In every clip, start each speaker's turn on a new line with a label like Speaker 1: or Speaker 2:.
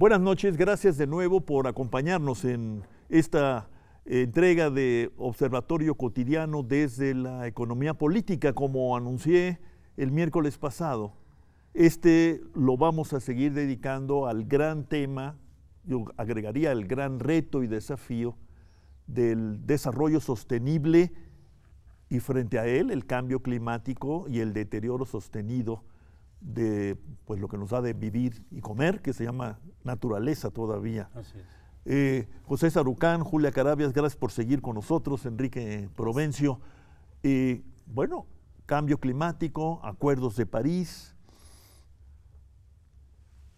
Speaker 1: Buenas noches, gracias de nuevo por acompañarnos en esta entrega de Observatorio Cotidiano desde la economía política, como anuncié el miércoles pasado. Lo vamos a seguir dedicando al gran tema, yo agregaría el gran reto y desafío del desarrollo sostenible y frente a él el cambio climático y el deterioro sostenido de pues, lo que nos da de vivir y comer, que se llama naturaleza todavía.
Speaker 2: Así es.
Speaker 1: José Sarucán, Julia Carabias, gracias por seguir con nosotros, Enrique Provencio. Bueno, cambio climático, acuerdos de París,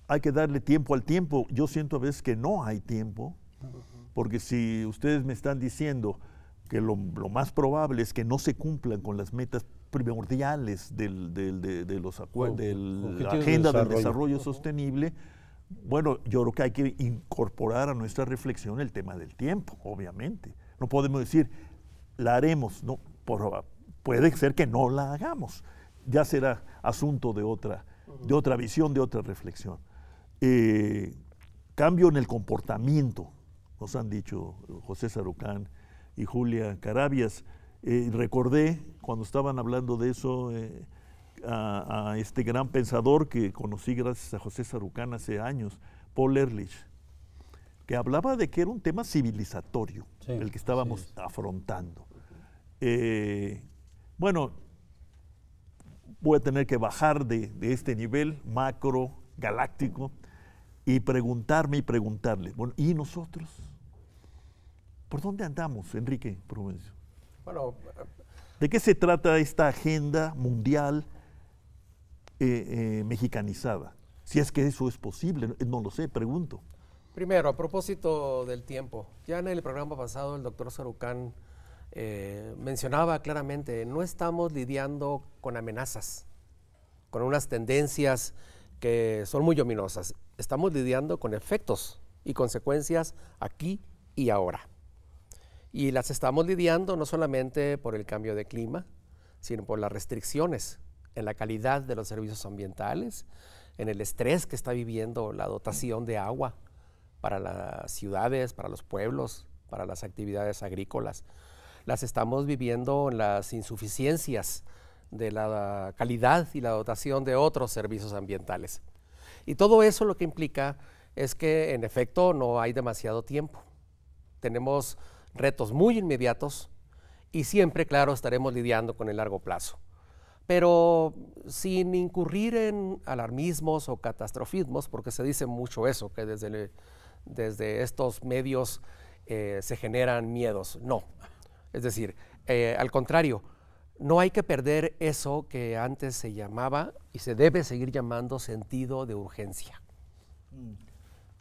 Speaker 1: hay que darle tiempo al tiempo. Yo siento a veces que no hay tiempo, porque si ustedes me están diciendo que lo más probable es que no se cumplan con las metas primordiales de la agenda del desarrollo sostenible, bueno, yo creo que hay que incorporar a nuestra reflexión el tema del tiempo, obviamente. No podemos decir, la haremos, no, puede ser que no la hagamos, ya será asunto de otra visión, de otra reflexión. Cambio en el comportamiento, nos han dicho José Sarucán y Julia Carabias. Recordé cuando estaban hablando de eso a este gran pensador que conocí gracias a José Sarucán hace años, Paul Ehrlich, que hablaba de que era un tema civilizatorio, sí, el que estábamos afrontando. Bueno, voy a tener que bajar de este nivel macro, galáctico, y preguntarle, bueno, ¿y nosotros? ¿Por dónde andamos, Enrique Provencio?
Speaker 3: Bueno,
Speaker 1: ¿de qué se trata esta agenda mundial mexicanizada? Si es que eso es posible, no lo sé, pregunto.
Speaker 3: Primero, a propósito del tiempo, ya en el programa pasado el doctor Sarucán mencionaba claramente, no estamos lidiando con amenazas, con unas tendencias que son muy ominosas, estamos lidiando con efectos y consecuencias aquí y ahora. Y las estamos lidiando no solamente por el cambio de clima, sino por las restricciones en la calidad de los servicios ambientales, en el estrés que está viviendo la dotación de agua para las ciudades, para los pueblos, para las actividades agrícolas. Las estamos viviendo en las insuficiencias de la calidad y la dotación de otros servicios ambientales. Y todo eso lo que implica es que en efecto no hay demasiado tiempo. Tenemos retos muy inmediatos y siempre, claro, estaremos lidiando con el largo plazo. Pero sin incurrir en alarmismos o catastrofismos, porque se dice mucho eso, que desde estos medios se generan miedos. No, es decir, al contrario, no hay que perder eso que antes se llamaba y se debe seguir llamando sentido de urgencia.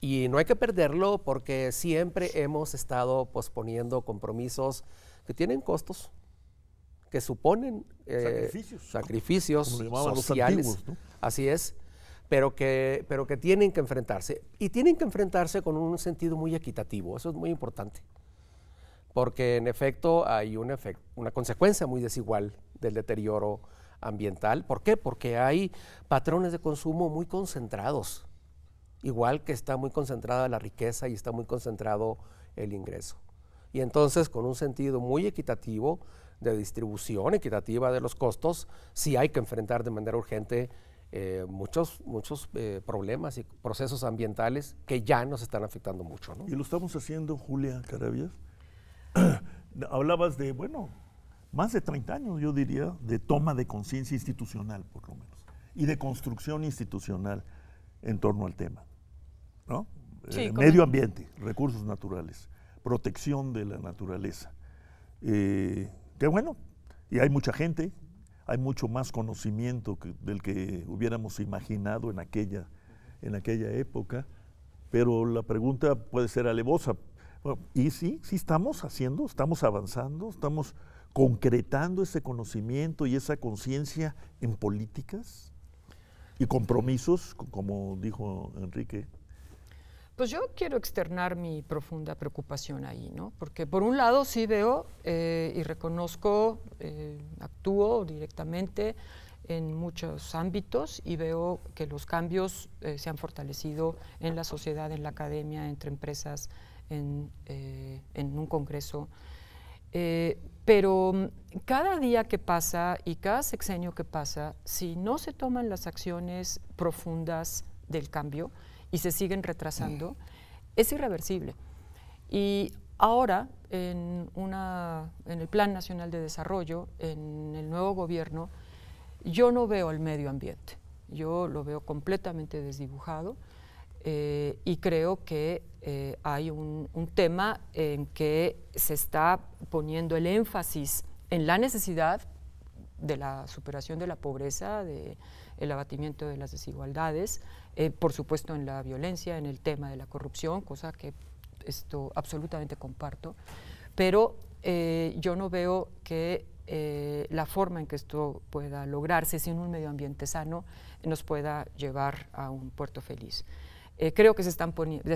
Speaker 3: Y no hay que perderlo porque siempre hemos estado posponiendo compromisos que tienen costos, que suponen sacrificios sociales, antiguos, ¿no? Así es, pero que tienen que enfrentarse. Y tienen que enfrentarse con un sentido muy equitativo, eso es muy importante. Porque en efecto hay una consecuencia muy desigual del deterioro ambiental. ¿Por qué? Porque hay patrones de consumo muy concentrados. Igual que está muy concentrada la riqueza y está muy concentrado el ingreso. Y entonces, con un sentido muy equitativo de distribución equitativa de los costos, sí hay que enfrentar de manera urgente muchos problemas y procesos ambientales que ya nos están afectando mucho, ¿no?
Speaker 1: Y lo estamos haciendo, Julia Carabias. Hablabas de, bueno, más de 30 años, yo diría, de toma de conciencia institucional, por lo menos, y de construcción institucional en torno al tema, ¿no? Sí, medio ambiente, recursos naturales, protección de la naturaleza. Qué bueno, y hay mucha gente, hay mucho más conocimiento del que hubiéramos imaginado en aquella época, pero la pregunta puede ser alevosa. Bueno, y sí estamos haciendo, estamos avanzando, estamos concretando ese conocimiento y esa conciencia en políticas y compromisos, como dijo Enrique.
Speaker 4: Pues yo quiero externar mi profunda preocupación ahí, ¿no? Porque por un lado sí veo y reconozco, actúo directamente en muchos ámbitos y veo que los cambios se han fortalecido en la sociedad, en la academia, entre empresas, en un congreso. Pero cada día que pasa y cada sexenio que pasa, si no se toman las acciones profundas del cambio y se siguen retrasando, es irreversible. Y ahora, en el Plan Nacional de Desarrollo, en el nuevo gobierno, yo no veo el medio ambiente, yo lo veo completamente desdibujado y creo que hay un tema en que se está poniendo el énfasis en la necesidad de la superación de la pobreza, del abatimiento de las desigualdades, por supuesto en la violencia, en el tema de la corrupción, cosa que esto absolutamente comparto, pero yo no veo que la forma en que esto pueda lograrse sin un medio ambiente sano nos pueda llevar a un puerto feliz. Creo que se están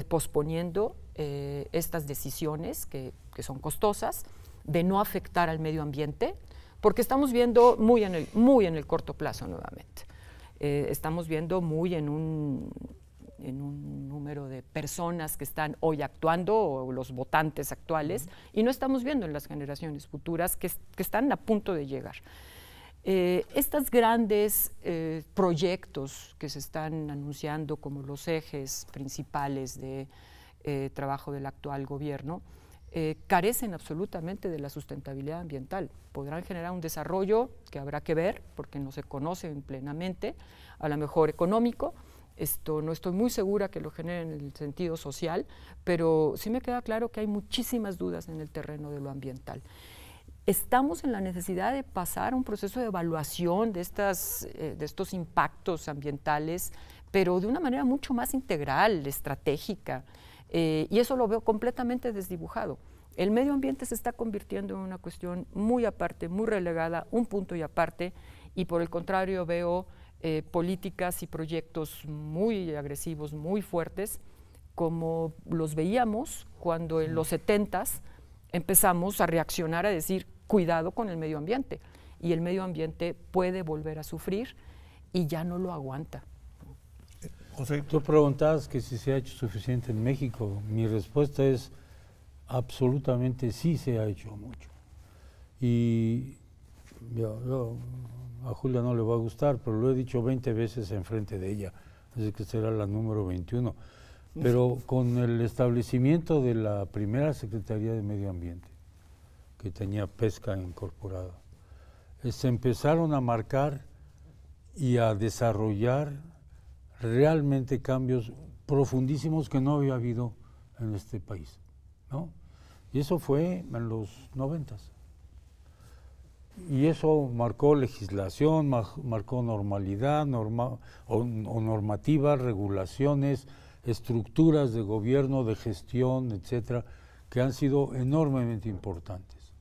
Speaker 4: posponiendo estas decisiones que son costosas de no afectar al medio ambiente, porque estamos viendo muy en el corto plazo nuevamente. Estamos viendo muy en un número de personas que están hoy actuando, o los votantes actuales, y no estamos viendo en las generaciones futuras que están a punto de llegar. Estos grandes proyectos que se están anunciando como los ejes principales de trabajo del actual gobierno carecen absolutamente de la sustentabilidad ambiental. Podrán generar un desarrollo que habrá que ver, porque no se conocen plenamente, a lo mejor económico. No estoy muy segura que lo generen en el sentido social, pero sí me queda claro que hay muchísimas dudas en el terreno de lo ambiental. Estamos en la necesidad de pasar a un proceso de evaluación de estos impactos ambientales, pero de una manera mucho más integral, estratégica, y eso lo veo completamente desdibujado. El medio ambiente se está convirtiendo en una cuestión muy aparte, muy relegada, un punto y aparte, y por el contrario veo políticas y proyectos muy agresivos, muy fuertes, como los veíamos cuando en los 70s empezamos a reaccionar a decir cuidado con el medio ambiente, y el medio ambiente puede volver a sufrir y ya no lo aguanta.
Speaker 2: José, tú preguntabas que si se ha hecho suficiente en México. Mi respuesta es absolutamente sí, se ha hecho mucho. Y yo a Julia no le va a gustar, pero lo he dicho 20 veces enfrente de ella, así que será la número 21. Pero con el establecimiento de la primera Secretaría de Medio Ambiente, que tenía pesca incorporada, se empezaron a marcar y a desarrollar realmente cambios profundísimos que no había habido en este país, ¿no? Y eso fue en los 90s. Y eso marcó legislación, marcó normalidad, normativas, regulaciones, estructuras de gobierno, de gestión, etcétera, que han sido enormemente importantes,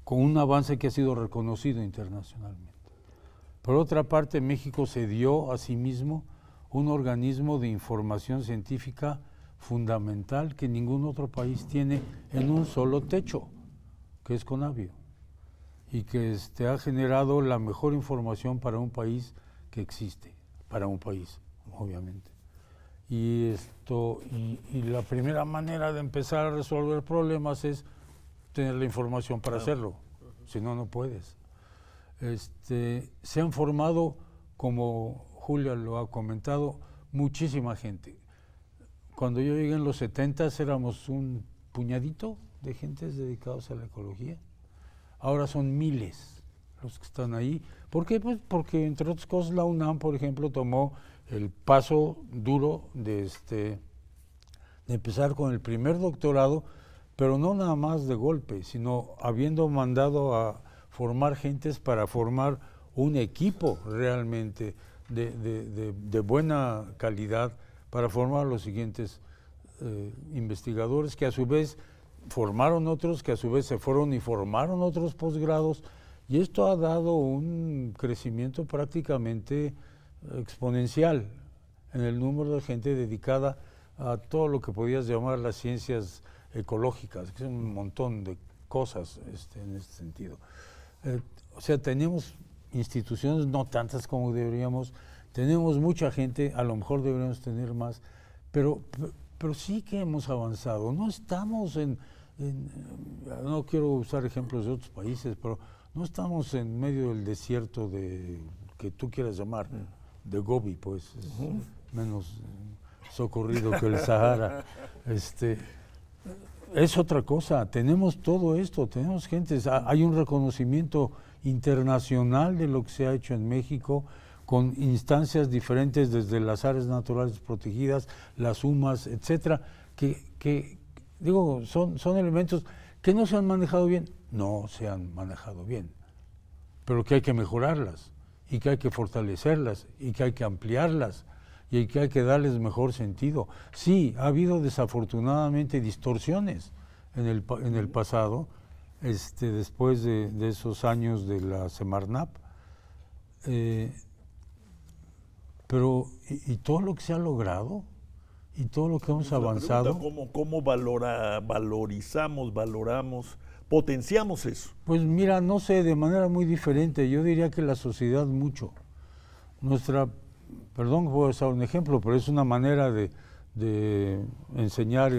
Speaker 2: con un avance que ha sido reconocido internacionalmente. Por otra parte, México se dio a sí mismo un organismo de información científica fundamental que ningún otro país tiene en un solo techo, que es CONABIO, y que ha generado la mejor información para un país que existe, para un país, obviamente. Y la primera manera de empezar a resolver problemas es tener la información para hacerlo, si no, no puedes. Se han formado, como Julia lo ha comentado, muchísima gente. Cuando yo llegué en los 70s éramos un puñadito de gentes dedicados a la ecología. Ahora son miles los que están ahí. ¿Por qué? Pues porque, entre otras cosas, la UNAM, por ejemplo, tomó el paso duro de empezar con el primer doctorado, pero no nada más de golpe, sino habiendo mandado a formar gentes para formar un equipo realmente de buena calidad para formar los siguientes investigadores, que a su vez formaron otros, que a su vez se fueron y formaron otros posgrados, y esto ha dado un crecimiento prácticamente exponencial en el número de gente dedicada a todo lo que podías llamar las ciencias ecológicas, que son un montón de cosas en este sentido. O sea, tenemos instituciones, no tantas como deberíamos. Tenemos mucha gente, a lo mejor deberíamos tener más, pero sí que hemos avanzado. No estamos no quiero usar ejemplos de otros países, pero no estamos en medio del desierto que tú quieras llamar, de Gobi, pues, menos socorrido que el Sahara. Es otra cosa, tenemos todo esto, tenemos gente, hay un reconocimiento internacional de lo que se ha hecho en México, con instancias diferentes desde las áreas naturales protegidas, las UMAS, etcétera, que digo, son elementos que no se han manejado bien, no se han manejado bien, pero que hay que mejorarlas, y que hay que fortalecerlas, y que hay que ampliarlas, y que hay que darles mejor sentido. Sí, ha habido desafortunadamente distorsiones en el pasado, después de esos años de la Semarnap, pero y todo lo que se ha logrado, y todo lo que hemos avanzado.
Speaker 1: ¿Cómo valoramos, potenciamos eso?
Speaker 2: Pues mira, no sé, de manera muy diferente. Yo diría que la sociedad mucho. Perdón que puedo usar un ejemplo, pero es una manera de enseñar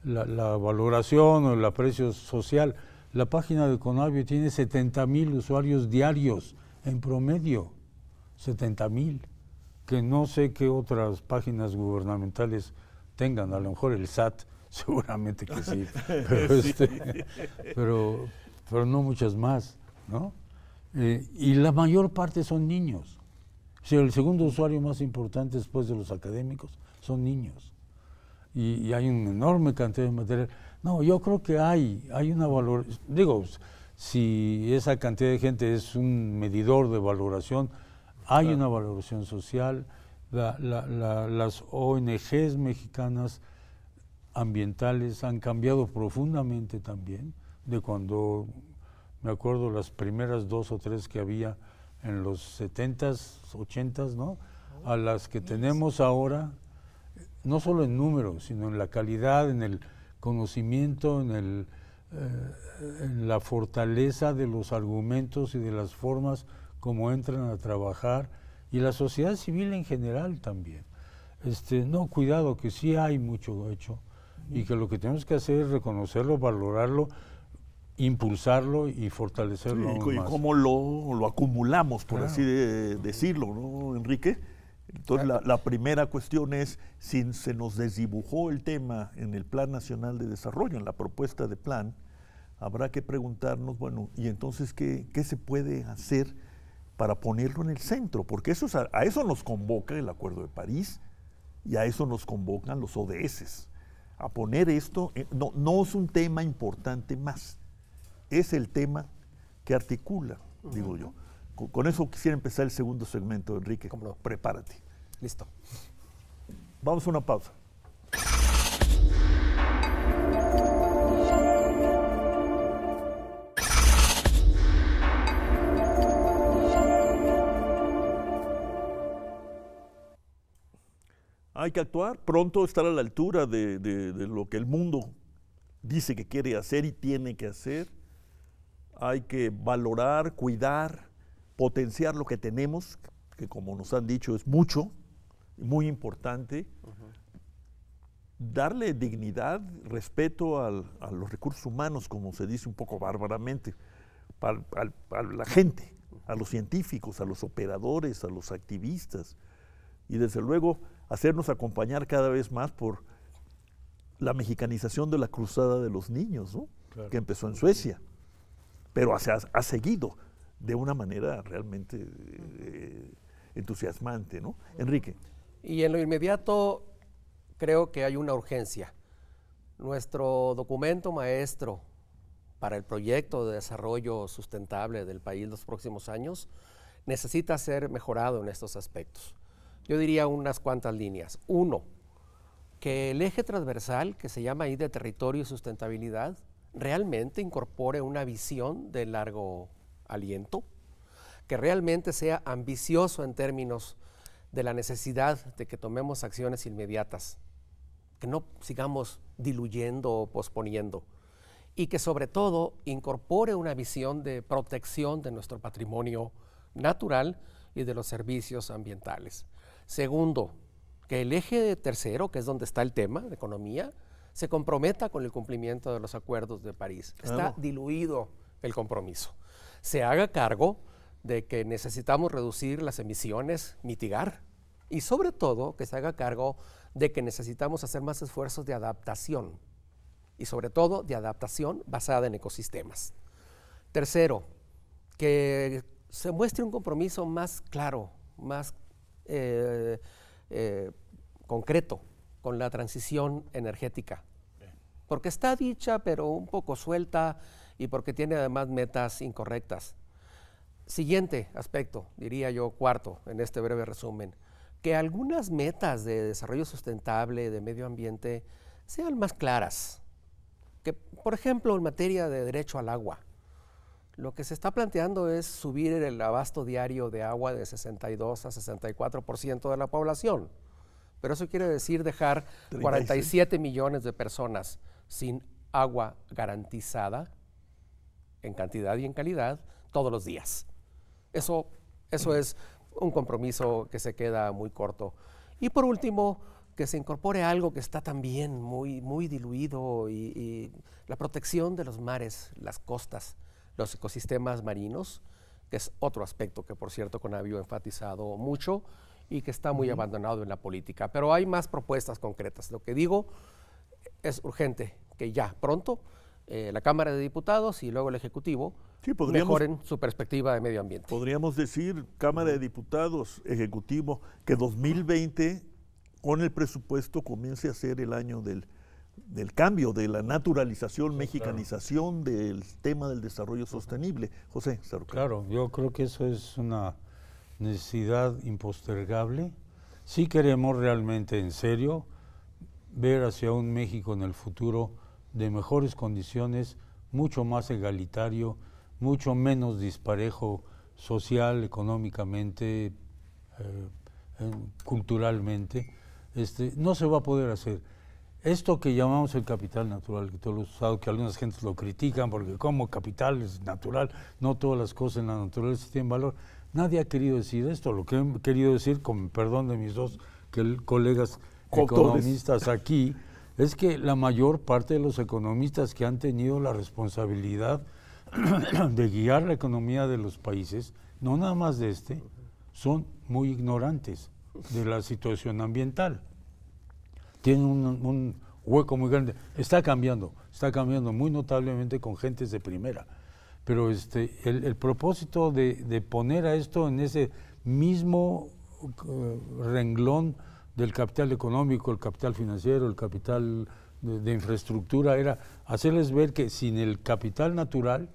Speaker 2: la valoración o el aprecio social. La página de Conavio tiene 70,000 usuarios diarios en promedio, 70,000, que no sé qué otras páginas gubernamentales tengan, a lo mejor el SAT, seguramente que sí, pero, pero no muchas más, ¿no? Y la mayor parte son niños. O sea, el segundo usuario más importante después de los académicos son niños. Y hay una enorme cantidad de material. No, yo creo que hay una valoración. Digo, si esa cantidad de gente es un medidor de valoración, hay una valoración social. Las ONGs mexicanas ambientales han cambiado profundamente también, de cuando, me acuerdo, las primeras 2 o 3 que había en los 70s, 80s, ¿no? A las que tenemos ahora, no solo en número, sino en la calidad, en el conocimiento, en la fortaleza de los argumentos y de las formas como entran a trabajar, y la sociedad civil en general también. No, cuidado, que sí hay mucho hecho, y que lo que tenemos que hacer es reconocerlo, valorarlo, impulsarlo y fortalecerlo aún más.
Speaker 1: Y cómo lo acumulamos, por así decirlo, ¿no, Enrique? Entonces, la primera cuestión es, si se nos desdibujó el tema en el Plan Nacional de Desarrollo, en la propuesta de plan, habrá que preguntarnos, bueno, ¿y entonces qué se puede hacer para ponerlo en el centro? Porque a eso nos convoca el Acuerdo de París y a eso nos convocan los ODS. A poner esto, no es un tema importante más, es el tema que articula, digo yo. Con eso quisiera empezar el segundo segmento, Enrique.
Speaker 3: ¿Cómo no?
Speaker 1: Prepárate.
Speaker 3: Listo.
Speaker 1: Vamos a una pausa. Hay que actuar, pronto estar a la altura de lo que el mundo dice que quiere hacer y tiene que hacer. Hay que valorar, cuidar, potenciar lo que tenemos, que como nos han dicho es mucho, muy importante. Darle dignidad, respeto a los recursos humanos, como se dice un poco bárbaramente, a la gente, a los científicos, a los operadores, a los activistas, y desde luego hacernos acompañar cada vez más por la mexicanización de la cruzada de los niños, ¿no? Claro. Que empezó en Suecia, pero ha seguido de una manera realmente entusiasmante, ¿no? Enrique.
Speaker 3: Y en lo inmediato creo que hay una urgencia. Nuestro documento maestro para el proyecto de desarrollo sustentable del país los próximos años necesita ser mejorado en estos aspectos. Yo diría unas cuantas líneas. 1, que el eje transversal, que se llama ahí de territorio y sustentabilidad, realmente incorpore una visión de largo aliento, que realmente sea ambicioso en términos de la necesidad de que tomemos acciones inmediatas, que no sigamos diluyendo o posponiendo, y que sobre todo incorpore una visión de protección de nuestro patrimonio natural y de los servicios ambientales. Segundo, que el eje tercero, que es donde está el tema de economía, se comprometa con el cumplimiento de los acuerdos de París. Está diluido el compromiso. Se haga cargo de que necesitamos reducir las emisiones, mitigar, y sobre todo que se haga cargo de que necesitamos hacer más esfuerzos de adaptación, y sobre todo de adaptación basada en ecosistemas. Tercero, que se muestre un compromiso más claro, más concreto con la transición energética, porque está dicha pero un poco suelta y porque tiene además metas incorrectas. Siguiente aspecto, diría yo, cuarto, en este breve resumen, que algunas metas de desarrollo sustentable, de medio ambiente, sean más claras. Que, por ejemplo, en materia de derecho al agua, lo que se está planteando es subir el abasto diario de agua de 62 a 64% de la población. Pero eso quiere decir dejar 47 millones de personas sin agua garantizada, en cantidad y en calidad, todos los días. Eso es un compromiso que se queda muy corto. Y por último, que se incorpore algo que está también muy diluido, y la protección de los mares, las costas, los ecosistemas marinos, que es otro aspecto que, por cierto, CONAVIO ha enfatizado mucho y que está muy abandonado en la política. Pero hay más propuestas concretas. Lo que digo es urgente que ya pronto la Cámara de Diputados y luego el Ejecutivo mejoren su perspectiva de medio ambiente.
Speaker 1: Podríamos decir, Cámara de Diputados, Ejecutivo, que 2020 con el presupuesto comience a ser el año del cambio, de la naturalización, mexicanización del tema del desarrollo sostenible. José Sarucán.
Speaker 2: Claro, yo creo que eso es una necesidad impostergable. Si queremos realmente en serio ver hacia un México en el futuro de mejores condiciones, mucho más egalitario, mucho menos disparejo social, económicamente, culturalmente, no se va a poder hacer. Esto que llamamos el capital natural, que algunas gentes lo critican porque como capital es natural, no todas las cosas en la naturaleza tienen valor. Nadie ha querido decir esto. Lo que he querido decir, con perdón de mis dos colegas economistas aquí, es que la mayor parte de los economistas que han tenido la responsabilidad de guiar la economía de los países, no nada más de son muy ignorantes de la situación ambiental. Tienen un hueco muy grande. Está cambiando muy notablemente con gentes de primera. Pero el propósito de poner a esto en ese mismo renglón del capital económico, el capital financiero, el capital de infraestructura, era hacerles ver que sin el capital natural,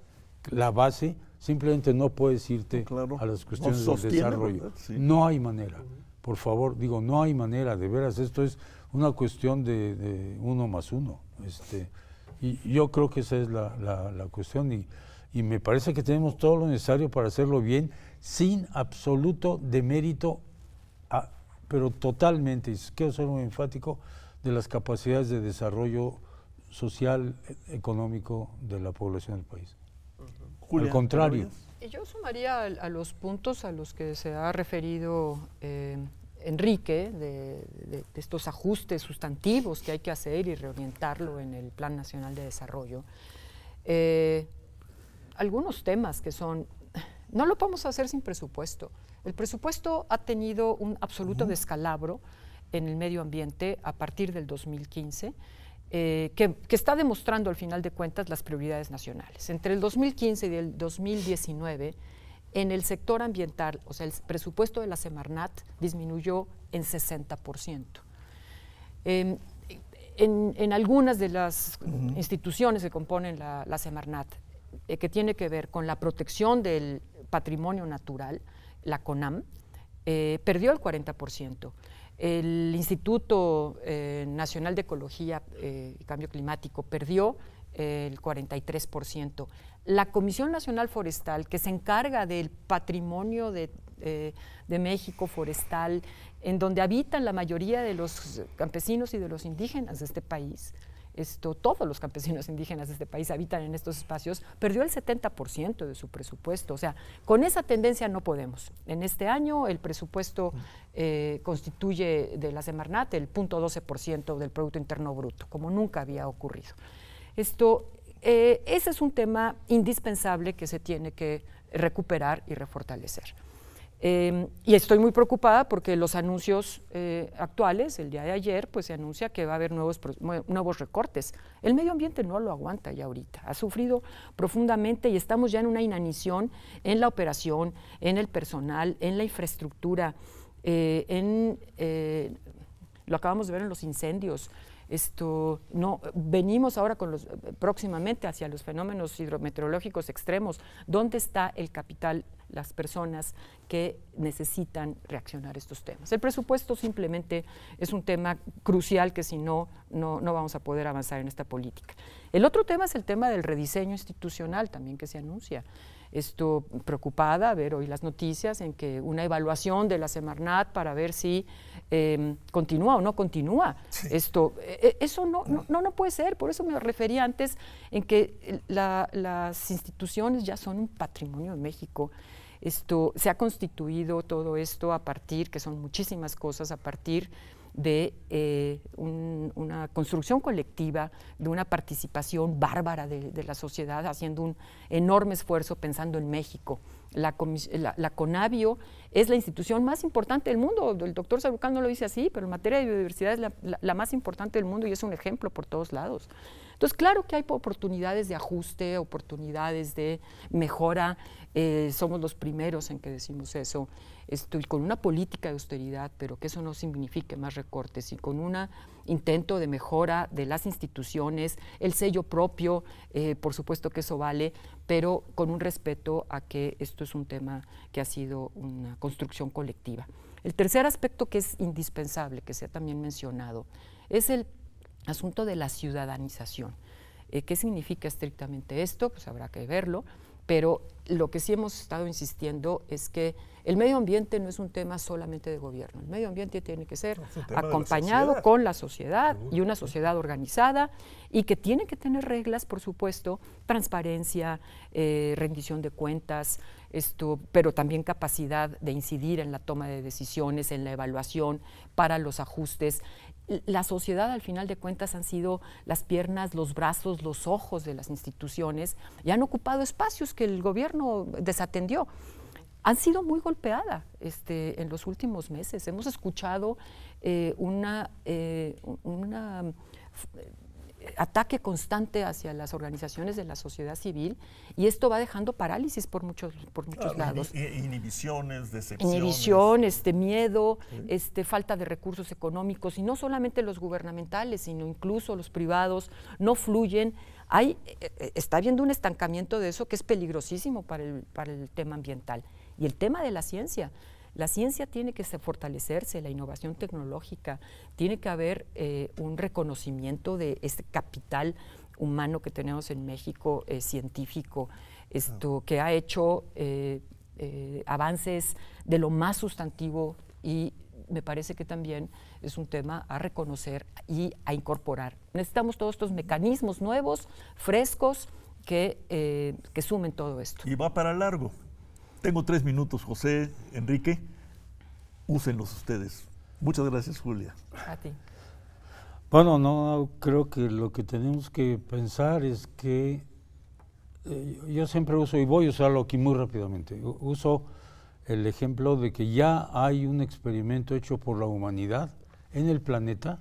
Speaker 2: la base, simplemente no puedes irte a las cuestiones del desarrollo. Sí. No hay manera. Por favor, digo, no hay manera, de veras, esto es una cuestión de 1 más 1. Y yo creo que esa es la cuestión, y me parece que tenemos todo lo necesario para hacerlo bien, sin absoluto demérito, pero totalmente, y quiero ser muy enfático, de las capacidades de desarrollo social, económico de la población del país. Al contrario.
Speaker 4: Yo sumaría a los puntos a los que se ha referido Enrique, de estos ajustes sustantivos que hay que hacer y reorientarlo en el Plan Nacional de Desarrollo. Algunos temas que no lo podemos hacer sin presupuesto. El presupuesto ha tenido un absoluto descalabro en el medio ambiente a partir del 2015, que está demostrando al final de cuentas las prioridades nacionales. Entre el 2015 y el 2019, en el sector ambiental, o sea, el presupuesto de la Semarnat disminuyó en 60%. En algunas de las instituciones que componen la Semarnat, que tiene que ver con la protección del patrimonio natural, la CONAM, perdió el 40%. El Instituto Nacional de Ecología y Cambio Climático perdió el 43%. La Comisión Nacional Forestal, que se encarga del patrimonio de México forestal, en donde habitan la mayoría de los campesinos y de los indígenas de este país, todos los campesinos indígenas de este país habitan en estos espacios, perdió el 70% de su presupuesto. O sea, con esa tendencia no podemos. En este año el presupuesto constituye de la Semarnat el 0.12% del Producto Interno Bruto, como nunca había ocurrido. Ese es un tema indispensable que se tiene que recuperar y refortalecer. Y estoy muy preocupada porque los anuncios actuales, el día de ayer, pues se anuncia que va a haber nuevos recortes. El medio ambiente no lo aguanta ya ahorita, ha sufrido profundamente y estamos ya en una inanición en la operación, en el personal, en la infraestructura, lo acabamos de ver en los incendios. Venimos ahora próximamente hacia los fenómenos hidrometeorológicos extremos. ¿Dónde está el capital, las personas que necesitan reaccionar a estos temas? El presupuesto simplemente es un tema crucial que si no vamos a poder avanzar en esta política. El otro tema es el tema del rediseño institucional también que se anuncia. Preocupada ver hoy las noticias en que una evaluación de la Semarnat para ver si continúa o no continúa. Sí. Eso no puede ser, por eso me refería antes en que las instituciones ya son un patrimonio de México. Se ha constituido todo esto a partir, que son muchísimas cosas, a partir de una construcción colectiva, de una participación bárbara de la sociedad, haciendo un enorme esfuerzo pensando en México. La CONABIO es la institución más importante del mundo, el doctor Sarucán no lo dice así, pero en materia de biodiversidad es la más importante del mundo y es un ejemplo por todos lados. Entonces, claro que hay oportunidades de ajuste, oportunidades de mejora, somos los primeros en que decimos eso, y con una política de austeridad, pero que eso no signifique más recortes, y con un intento de mejora de las instituciones, el sello propio, por supuesto que eso vale, pero con un respeto a que esto es un tema que ha sido una construcción colectiva. El tercer aspecto que es indispensable, que se ha también mencionado, es el asunto de la ciudadanización. ¿Qué significa estrictamente esto? Pues habrá que verlo, pero lo que sí hemos estado insistiendo es que el medio ambiente no es un tema solamente de gobierno, el medio ambiente tiene que ser acompañado con la sociedad y una sociedad organizada y que tiene que tener reglas, por supuesto, transparencia, rendición de cuentas, pero también capacidad de incidir en la toma de decisiones, en la evaluación, para los ajustes. La sociedad, al final de cuentas, han sido las piernas, los brazos, los ojos de las instituciones y han ocupado espacios que el gobierno desatendió. Han sido muy golpeadas en los últimos meses. Hemos escuchado ataque constante hacia las organizaciones de la sociedad civil y esto va dejando parálisis por muchos lados.
Speaker 1: Inhibiciones, decepciones.
Speaker 4: Inhibición, miedo, falta de recursos económicos y no solamente los gubernamentales, sino incluso los privados no fluyen. Está habiendo un estancamiento de eso que es peligrosísimo para el tema ambiental. Y el tema de la ciencia. La ciencia tiene que fortalecerse, la innovación tecnológica, tiene que haber un reconocimiento de este capital humano que tenemos en México, científico, que ha hecho avances de lo más sustantivo y me parece que también es un tema a reconocer y a incorporar. Necesitamos todos estos mecanismos nuevos, frescos, que sumen todo esto.
Speaker 1: Y va para largo. Tengo 3 minutos, José, Enrique, úsenlos ustedes. Muchas gracias, Julia.
Speaker 4: A ti.
Speaker 2: Bueno, no, creo que lo que tenemos que pensar es que yo siempre uso, y voy a usarlo aquí muy rápidamente, uso el ejemplo de que ya hay un experimento hecho por la humanidad en el planeta,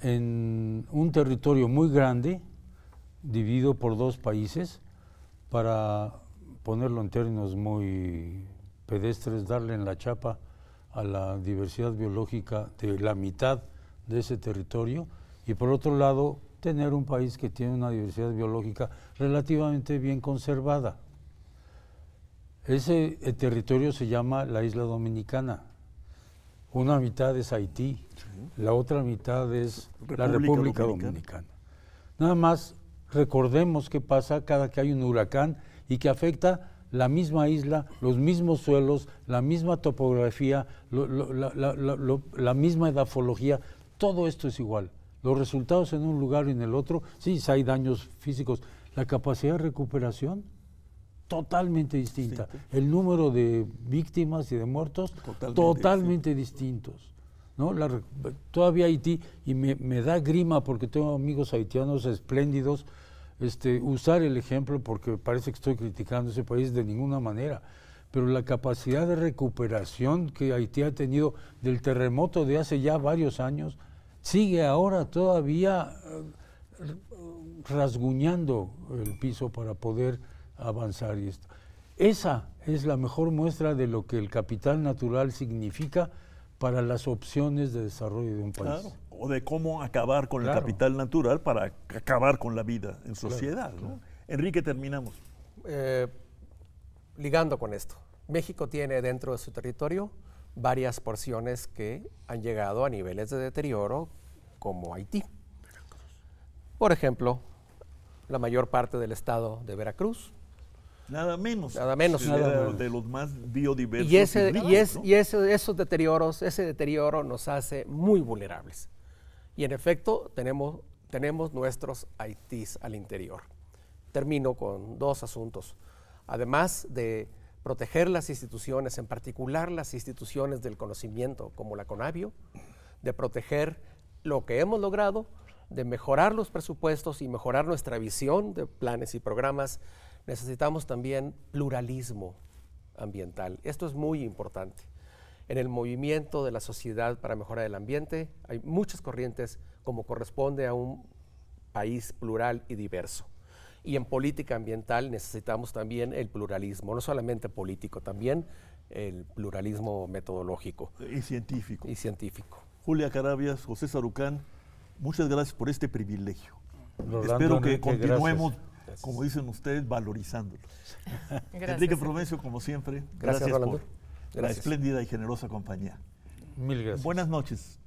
Speaker 2: en un territorio muy grande, dividido por 2 países, para ponerlo en términos muy pedestres, darle en la chapa a la diversidad biológica de la mitad de ese territorio y por otro lado tener un país que tiene una diversidad biológica relativamente bien conservada. Ese territorio se llama la Isla Dominicana. Una mitad es Haití, la otra mitad es la República Dominicana. Nada más recordemos qué pasa cada que hay un huracán y que afecta la misma isla, los mismos suelos, la misma topografía, la misma edafología, todo esto es igual. los resultados en un lugar y en el otro, sí, hay daños físicos. La capacidad de recuperación, totalmente distinta. El número de víctimas y de muertos, totalmente distintos. ¿No? Todavía Haití, y me da grima porque tengo amigos haitianos espléndidos, usar el ejemplo porque parece que estoy criticando ese país de ninguna manera, pero la capacidad de recuperación que Haití ha tenido del terremoto de hace ya varios años, sigue ahora todavía rasguñando el piso para poder avanzar. Y esto. Esa es la mejor muestra de lo que el capital natural significa para las opciones de desarrollo de un país.
Speaker 1: Claro, o de cómo acabar con el capital natural para acabar con la vida en sociedad. ¿No? Enrique, terminamos.
Speaker 3: Ligando con esto, México tiene dentro de su territorio varias porciones que han llegado a niveles de deterioro como Haití. Por ejemplo, la mayor parte del estado de Veracruz.
Speaker 1: Nada menos.
Speaker 3: Nada menos.
Speaker 1: De los más biodiversos.
Speaker 3: Y esos deterioros, ese deterioro nos hace muy vulnerables. Y en efecto, tenemos nuestros Haitís al interior. Termino con dos asuntos. Además de proteger las instituciones, en particular las instituciones del conocimiento, como la CONABIO, de proteger lo que hemos logrado, de mejorar los presupuestos y mejorar nuestra visión de planes y programas, necesitamos también pluralismo ambiental. Esto es muy importante. En el movimiento de la sociedad para mejorar el ambiente hay muchas corrientes como corresponde a un país plural y diverso. Y en política ambiental necesitamos también el pluralismo, no solamente político, también el pluralismo metodológico.
Speaker 1: Y científico. Julia Carabias, José Sarucán, muchas gracias por este privilegio. Espero que continuemos, como dicen ustedes, valorizándolo. Enrique Provencio, como siempre, gracias por la espléndida y generosa compañía.
Speaker 2: Mil gracias.
Speaker 1: Buenas noches.